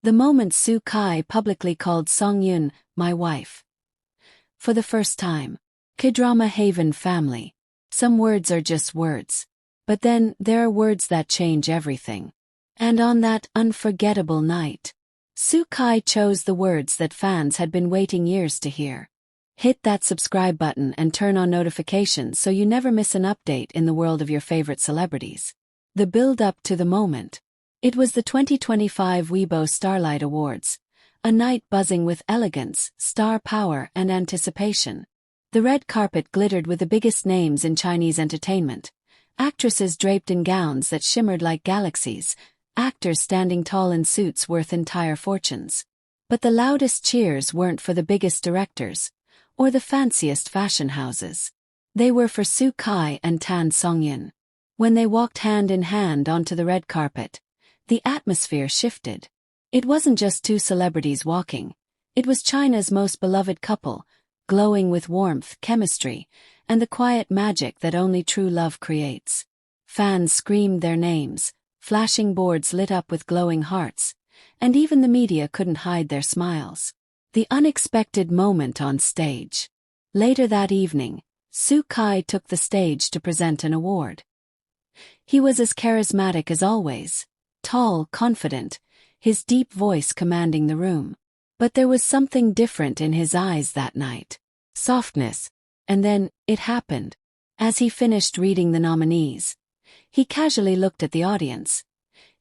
The moment Soo Kai publicly called Songyun, my wife. For the first time. K-drama Haven family. Some words are just words. But then, there are words that change everything. And on that unforgettable night, Soo Kai chose the words that fans had been waiting years to hear. Hit that subscribe button and turn on notifications so you never miss an update in the world of your favorite celebrities. The build-up to the moment. It was the 2025 Weibo Starlight Awards, a night buzzing with elegance, star power, and anticipation. The red carpet glittered with the biggest names in Chinese entertainment. Actresses draped in gowns that shimmered like galaxies, actors standing tall in suits worth entire fortunes. But the loudest cheers weren't for the biggest directors, or the fanciest fashion houses. They were for Soo Kai and Tan Songyun. When they walked hand in hand onto the red carpet, the atmosphere shifted. It wasn't just two celebrities walking. It was China's most beloved couple, glowing with warmth, chemistry, and the quiet magic that only true love creates. Fans screamed their names, flashing boards lit up with glowing hearts, and even the media couldn't hide their smiles. The unexpected moment on stage. Later that evening, Soo Kai took the stage to present an award. He was as charismatic as always, tall, confident, his deep voice commanding the room. But there was something different in his eyes that night. Softness. And then, it happened. As he finished reading the nominees, he casually looked at the audience,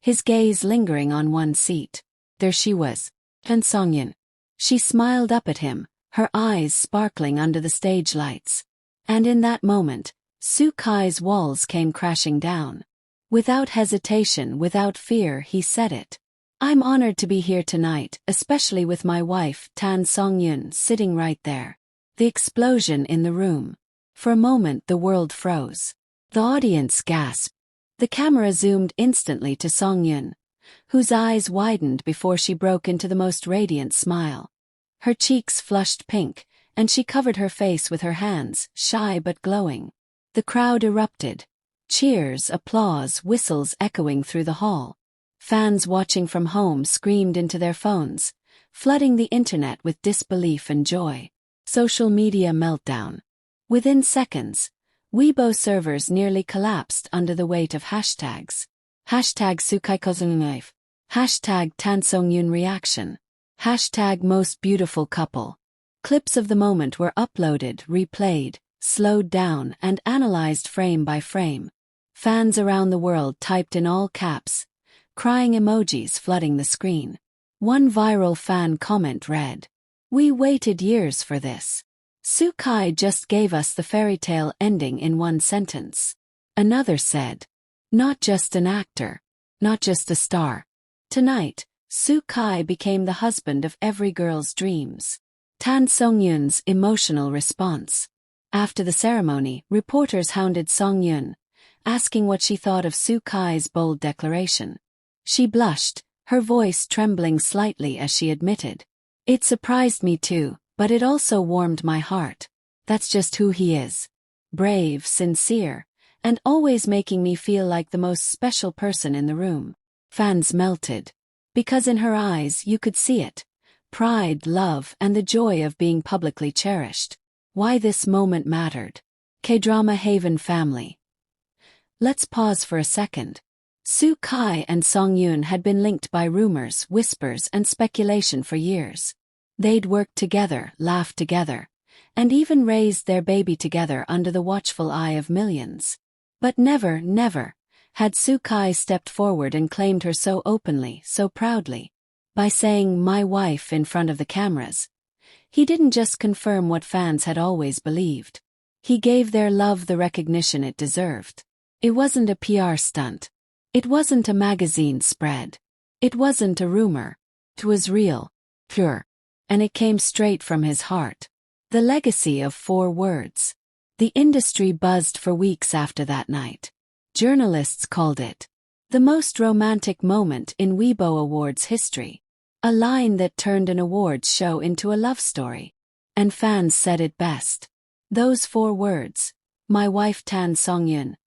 his gaze lingering on one seat. There she was, Tan Songyun. She smiled up at him, her eyes sparkling under the stage lights. And in that moment, Soo Kai's walls came crashing down. Without hesitation, without fear, he said it. I'm honored to be here tonight, especially with my wife, Tan Songyun, sitting right there. The explosion in the room. For a moment the world froze. The audience gasped. The camera zoomed instantly to Songyun, whose eyes widened before she broke into the most radiant smile. Her cheeks flushed pink, and she covered her face with her hands, shy but glowing. The crowd erupted. Cheers, applause, whistles echoing through the hall. Fans watching from home screamed into their phones, flooding the internet with disbelief and joy. Social media meltdown. Within seconds, Weibo servers nearly collapsed under the weight of hashtags. Hashtag #SooKaiKosunlife. Hashtag TanSongyun reaction. Hashtag most beautiful couple. Clips of the moment were uploaded, replayed, slowed down, and analyzed frame by frame. Fans around the world typed in all caps, crying emojis flooding the screen. One viral fan comment read, "We waited years for this. Soo Kai just gave us the fairy tale ending in one sentence." Another said, "Not just an actor, not just a star. Tonight, Soo Kai became the husband of every girl's dreams." Tan Songyun's emotional response. After the ceremony, reporters hounded Songyun, asking what she thought of Soo Kai's bold declaration. She blushed, her voice trembling slightly as she admitted, "It surprised me too, but it also warmed my heart. That's just who he is. Brave, sincere, and always making me feel like the most special person in the room." Fans melted. Because in her eyes you could see it. Pride, love, and the joy of being publicly cherished. Why this moment mattered. K-drama Haven family. Let's pause for a second. Soo Kai and Songyun had been linked by rumors, whispers, and speculation for years. They'd worked together, laughed together, and even raised their baby together under the watchful eye of millions. But never, had Soo Kai stepped forward and claimed her so openly, so proudly. By saying "my wife" in front of the cameras, he didn't just confirm what fans had always believed. He gave their love the recognition it deserved. It wasn't a PR stunt. It wasn't a magazine spread. It wasn't a rumor. It was real, pure, and it came straight from his heart. The legacy of 4 words. The industry buzzed for weeks after that night. Journalists called it the most romantic moment in Weibo Awards history. A line that turned an awards show into a love story. And fans said it best. Those 4 words, "My wife Tan Songyun,"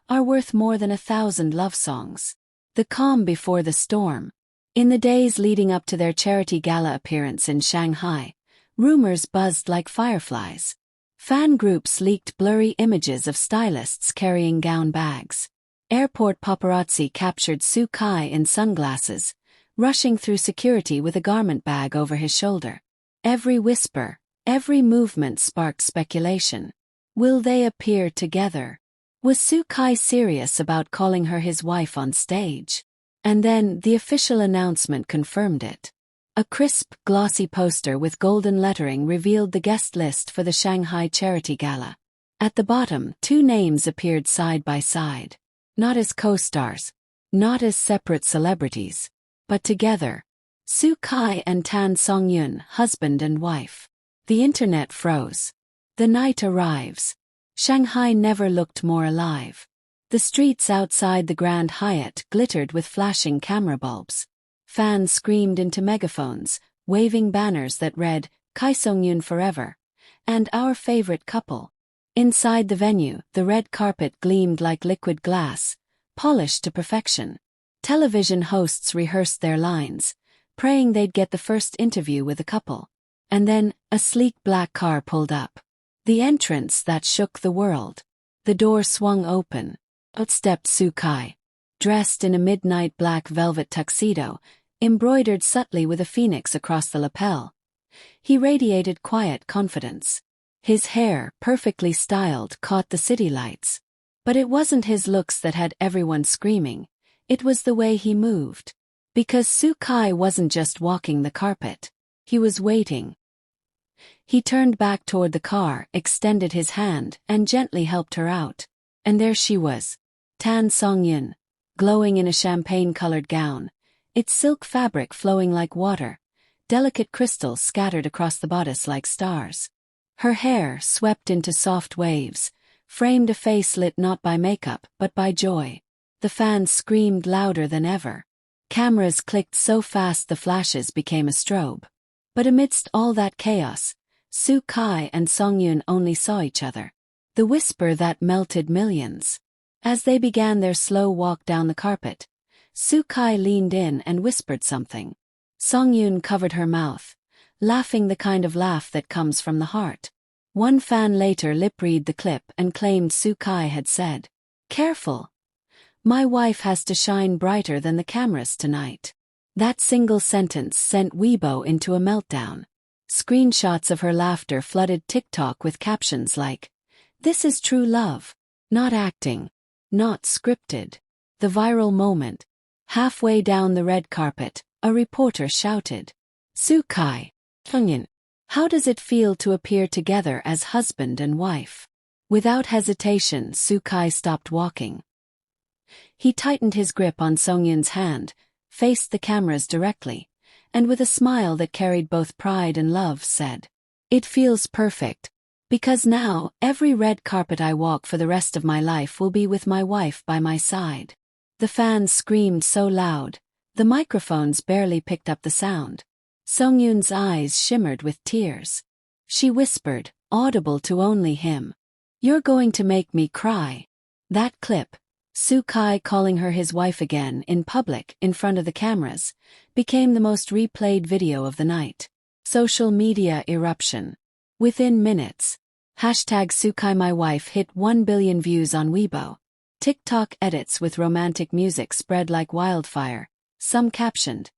are worth more than 1,000 love songs. The calm before the storm. In the days leading up to their charity gala appearance in Shanghai, rumors buzzed like fireflies. Fan groups leaked blurry images of stylists carrying gown bags. Airport paparazzi captured Su Kai in sunglasses, rushing through security with a garment bag over his shoulder. Every whisper, every movement sparked speculation. Will they appear together? Was Su Kai serious about calling her his wife on stage? And then the official announcement confirmed it. A crisp, glossy poster with golden lettering revealed the guest list for the Shanghai Charity Gala. At the bottom, 2 names appeared side by side. Not as co-stars, not as separate celebrities, but together. Su Kai and Tan Songyun, husband and wife. The internet froze. The night arrives. Shanghai never looked more alive. The streets outside the Grand Hyatt glittered with flashing camera bulbs. Fans screamed into megaphones, waving banners that read, "Kai Songyun forever," and "Our favorite couple." Inside the venue, the red carpet gleamed like liquid glass, polished to perfection. Television hosts rehearsed their lines, praying they'd get the first interview with the couple. And then, a sleek black car pulled up. The entrance that shook the world. The door swung open. Out stepped Su Kai, dressed in a midnight black velvet tuxedo, embroidered subtly with a phoenix across the lapel. He radiated quiet confidence. His hair, perfectly styled, caught the city lights. But it wasn't his looks that had everyone screaming. It was the way he moved. Because Su Kai wasn't just walking the carpet. He was waiting. He turned back toward the car, extended his hand, and gently helped her out. And there she was. Tan Songyun, glowing in a champagne-colored gown, its silk fabric flowing like water, delicate crystals scattered across the bodice like stars. Her hair, swept into soft waves, framed a face lit not by makeup but by joy. The fans screamed louder than ever. Cameras clicked so fast the flashes became a strobe. But amidst all that chaos, Su Kai and Songyun only saw each other. The whisper that melted millions. As they began their slow walk down the carpet, Su Kai leaned in and whispered something. Songyun covered her mouth, laughing the kind of laugh that comes from the heart. One fan later lip-read the clip and claimed Su Kai had said, "Careful. My wife has to shine brighter than the cameras tonight." That single sentence sent Weibo into a meltdown. Screenshots of her laughter flooded TikTok with captions like, "This is true love. Not acting. Not scripted." The viral moment. Halfway down the red carpet, a reporter shouted, "Su Kai, Songyun, how does it feel to appear together as husband and wife?" Without hesitation, Su Kai stopped walking. He tightened his grip on Songyun's hand, faced the cameras directly, and with a smile that carried both pride and love said, "It feels perfect. Because now, every red carpet I walk for the rest of my life will be with my wife by my side." The fans screamed so loud, the microphones barely picked up the sound. Songyun's eyes shimmered with tears. She whispered, audible to only him, "You're going to make me cry." That clip, Su Kai calling her his wife again in public in front of the cameras, became the most replayed video of the night. Social media eruption. Within minutes, #SuKaiMyWife hit 1 billion views on Weibo. TikTok edits with romantic music spread like wildfire. Some captioned,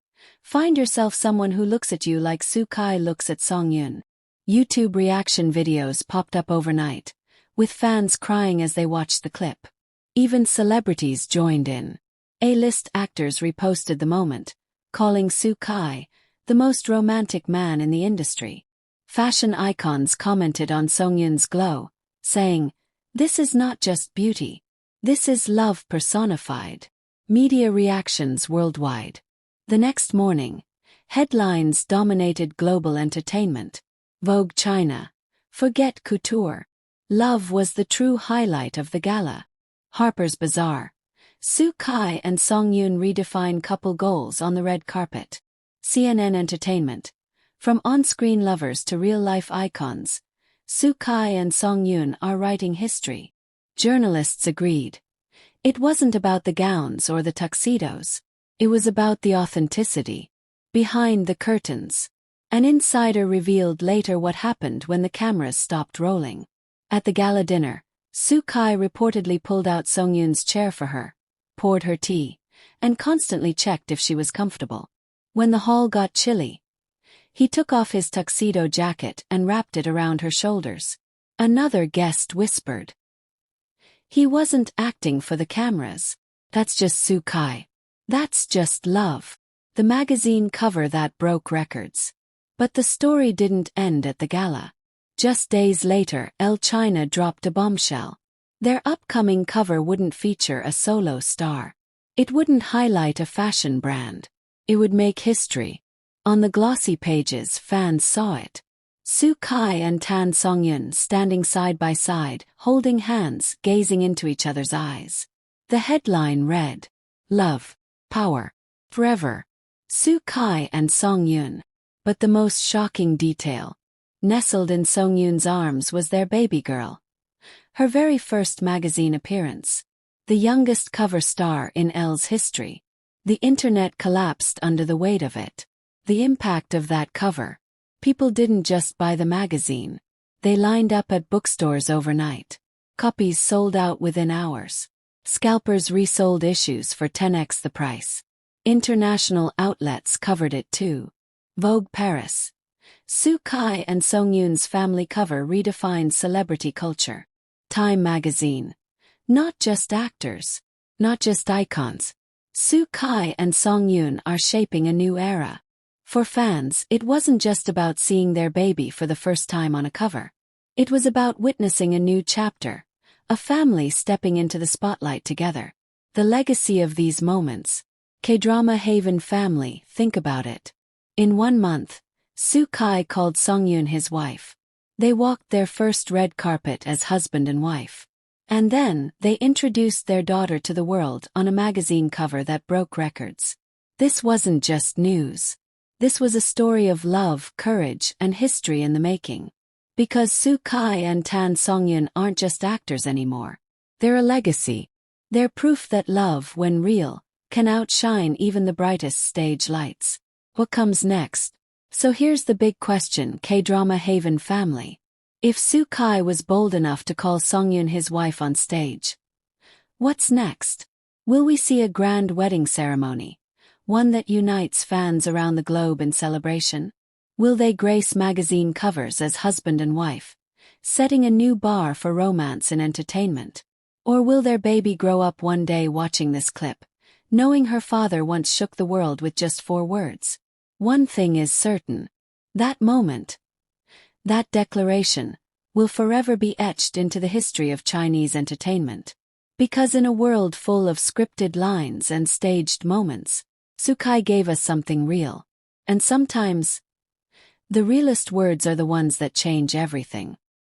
"Find yourself someone who looks at you like Su Kai looks at Songyun." YouTube reaction videos popped up overnight, with fans crying as they watched the clip. Even celebrities joined in. A-list actors reposted the moment, calling Su Kai the most romantic man in the industry. Fashion icons commented on Songyun's glow, saying, "This is not just beauty. This is love personified." Media reactions worldwide. The next morning, headlines dominated global entertainment. Vogue China. Forget couture. Love was the true highlight of the gala. Harper's Bazaar. Su Kai and Songyun redefine couple goals on the red carpet. CNN Entertainment. From on-screen lovers to real-life icons, Su Kai and Songyun are writing history. Journalists agreed. It wasn't about the gowns or the tuxedos. It was about the authenticity. Behind the curtains. An insider revealed later what happened when the cameras stopped rolling. At the gala dinner, Soo Kai reportedly pulled out Songyun's chair for her, poured her tea, and constantly checked if she was comfortable. When the hall got chilly, he took off his tuxedo jacket and wrapped it around her shoulders. Another guest whispered. He wasn't acting for the cameras. That's just Soo Kai. That's just love. The magazine cover that broke records. But the story didn't end at the gala. Just days later, Elle China dropped a bombshell. Their upcoming cover wouldn't feature a solo star. It wouldn't highlight a fashion brand. It would make history. On the glossy pages, fans saw it. Soo Kai and Tan Songyun standing side by side, holding hands, gazing into each other's eyes. The headline read, "Love, Power, Forever. Soo Kai and Songyun." But the most shocking detail, nestled in Songyun's arms, was their baby girl. Her very first magazine appearance. The youngest cover star in Elle's history. The internet collapsed under the weight of it. The impact of that cover. People didn't just buy the magazine. They lined up at bookstores overnight. Copies sold out within hours. Scalpers resold issues for 10x the price. International outlets covered it too. Vogue Paris. Soo Kai and Songyun's family cover redefined celebrity culture. Time magazine. Not just actors. Not just icons. Soo Kai and Songyun are shaping a new era. For fans, it wasn't just about seeing their baby for the first time on a cover. It was about witnessing a new chapter. A family stepping into the spotlight together. The legacy of these moments. K-drama Haven family, think about it. In 1 month, Soo Kai called Songyun his wife. They walked their first red carpet as husband and wife. And then, they introduced their daughter to the world on a magazine cover that broke records. This wasn't just news. This was a story of love, courage, and history in the making. Because Soo Kai and Tan Songyun aren't just actors anymore. They're a legacy. They're proof that love, when real, can outshine even the brightest stage lights. What comes next? So here's the big question, K-drama Haven family. If Soo Kai was bold enough to call Songyun his wife on stage, what's next? Will we see a grand wedding ceremony? One that unites fans around the globe in celebration? Will they grace magazine covers as husband and wife, setting a new bar for romance and entertainment? Or will their baby grow up one day watching this clip, knowing her father once shook the world with just 4 words? One thing is certain. That moment, that declaration, will forever be etched into the history of Chinese entertainment. Because in a world full of scripted lines and staged moments, Soo Kai gave us something real. And sometimes, the realest words are the ones that change everything.